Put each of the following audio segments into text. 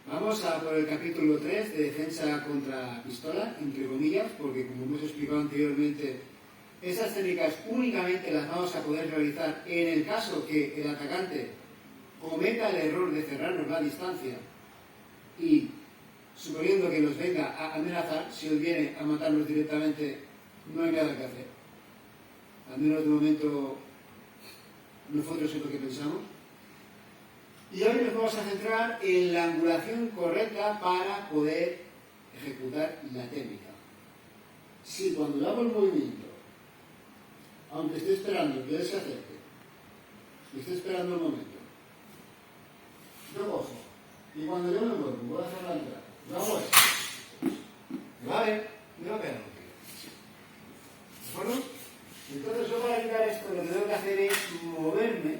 Vamos a por el capítulo 3 de defensa contra pistola, entre comillas, porque como hemos explicado anteriormente, esas técnicas únicamente las vamos a poder realizar en el caso que el atacante cometa el error de cerrarnos la distancia y, suponiendo que nos venga a amenazar, si él viene a matarnos directamente, no hay nada que hacer. Al menos de momento nosotros es lo que pensamos. Y hoy nos vamos a centrar en la angulación correcta para poder ejecutar la técnica. Si cuando yo hago el movimiento, aunque esté esperando que él se acerque, y esté esperando el momento, yo cojo, y cuando yo me muevo, voy a hacer la entrada, yo hago esto, me va a ver, me va a pegar un tiro. ¿De acuerdo? Entonces yo para evitar esto lo que tengo que hacer es moverme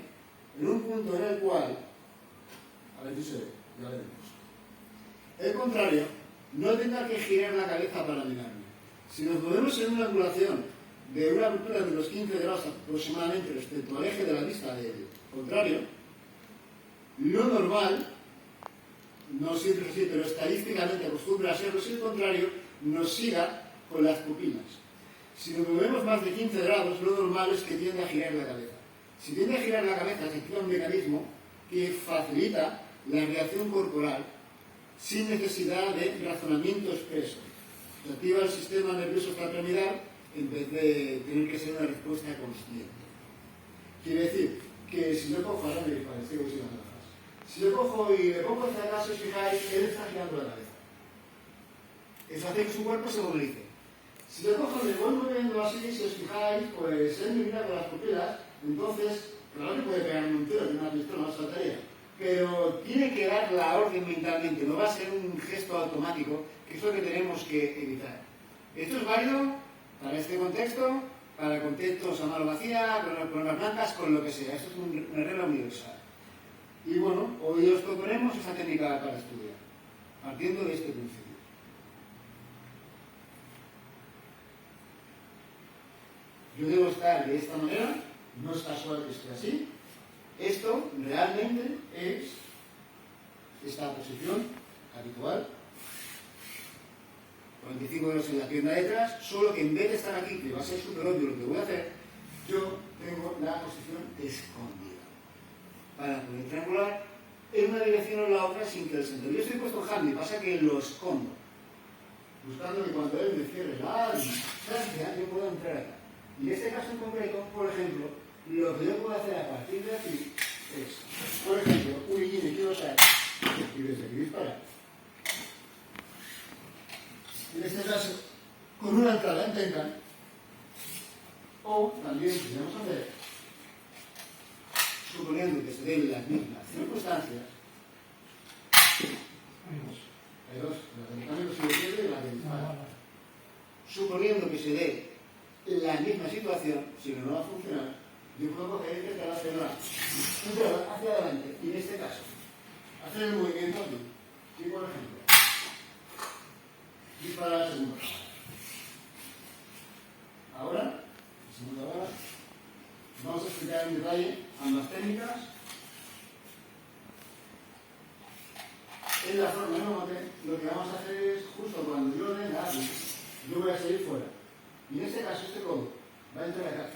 en un punto en el cual, a ver si se ve, ya veremos, el contrario no tenga que girar la cabeza para mirarme. Si nos movemos en una angulación de una altura de unos 15 grados aproximadamente respecto al eje de la vista del contrario, lo normal, no siempre es así, pero estadísticamente acostumbra a serlo si el contrario nos siga con las pupilas. Si nos movemos más de 15 grados, lo normal es que tiende a girar la cabeza. Si tiende a girar la cabeza, se activa un mecanismo que facilita la reacción corporal sin necesidad de razonamiento expreso. Se activa el sistema nervioso extrapiramidal en vez de tener que ser una respuesta consciente. Quiere decir que si yo cojo, ahora me parece que voy a si yo cojo y le pongo hacia atrás, si os fijáis, él está girando la cabeza. Eso hace que su cuerpo se movilice. Si yo cojo y le voy moviendo así, si os fijáis, pues él me mira con las pupilas, entonces, claro que puede pegarme un tiro, tiene una pistola, no saltaría. Pero tiene que dar la orden mentalmente, no va a ser un gesto automático, que es lo que tenemos que evitar. Esto es válido para este contexto, para contextos a mano vacía, con las blancas, con lo que sea. Esto es una regla universal. Y bueno, hoy os proponemos esa técnica para estudiar, partiendo de este principio. Yo debo estar de esta manera, no es casual que esté así. Esto realmente es esta posición habitual. 45 grados en la pierna detrás, solo que en vez de estar aquí, que va a ser súper obvio lo que voy a hacer, yo tengo la posición escondida para poder triangular en una dirección o en la otra sin que el centro. Yo estoy puesto handy, pasa que lo escondo, buscando que cuando él me cierre la distancia yo pueda entrar acá. Y en este caso en concreto, por ejemplo, lo que yo puedo hacer a partir de aquí es, por ejemplo, un guille me quiero sacar y desde aquí disparar. En este caso, con una entrada en tenkan, o también podemos hacer, suponiendo que se den las mismas circunstancias, hay dos, la del cambio se defiende y la del disparo. Suponiendo que se dé la misma situación, si no va a funcionar, yo puedo coger y intentar hacerla hacia adelante, y en este caso, hacer el movimiento aquí. Si, por ejemplo, disparar la segunda. Ahora, segunda bala, vamos a explicar en detalle ambas técnicas. En la forma de note, lo que vamos a hacer es, justo cuando yo le da, yo voy a salir fuera. Y en este caso, este codo va a entrar acá,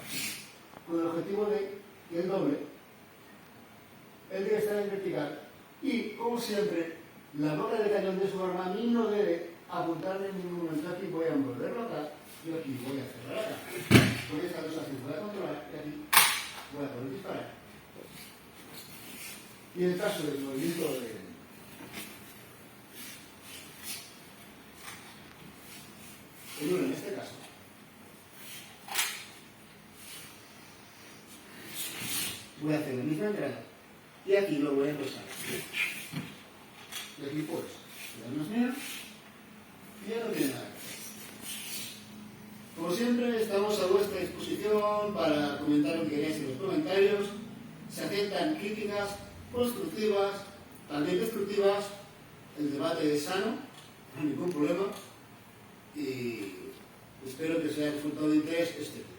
con el objetivo de que el doble, él debe estar en vertical. Y, como siempre, la boca del cañón de su arma a mí no debe apuntarme en ningún momento. Aquí voy a volverlo atrás, y aquí voy a cerrar acá. Con esta cosa así voy a controlar, y aquí voy a poder disparar. Y en el caso del movimiento de el uno, en este caso, voy a hacer la misma entrada y aquí lo voy a empezar. Y aquí pues, la misma mía y ya no tiene nada que hacer. Como siempre, estamos a vuestra disposición para comentar lo que queráis en los comentarios. Se aceptan críticas constructivas, también destructivas. El debate es sano, no hay ningún problema. Y espero que os haya resultado de interés este tema.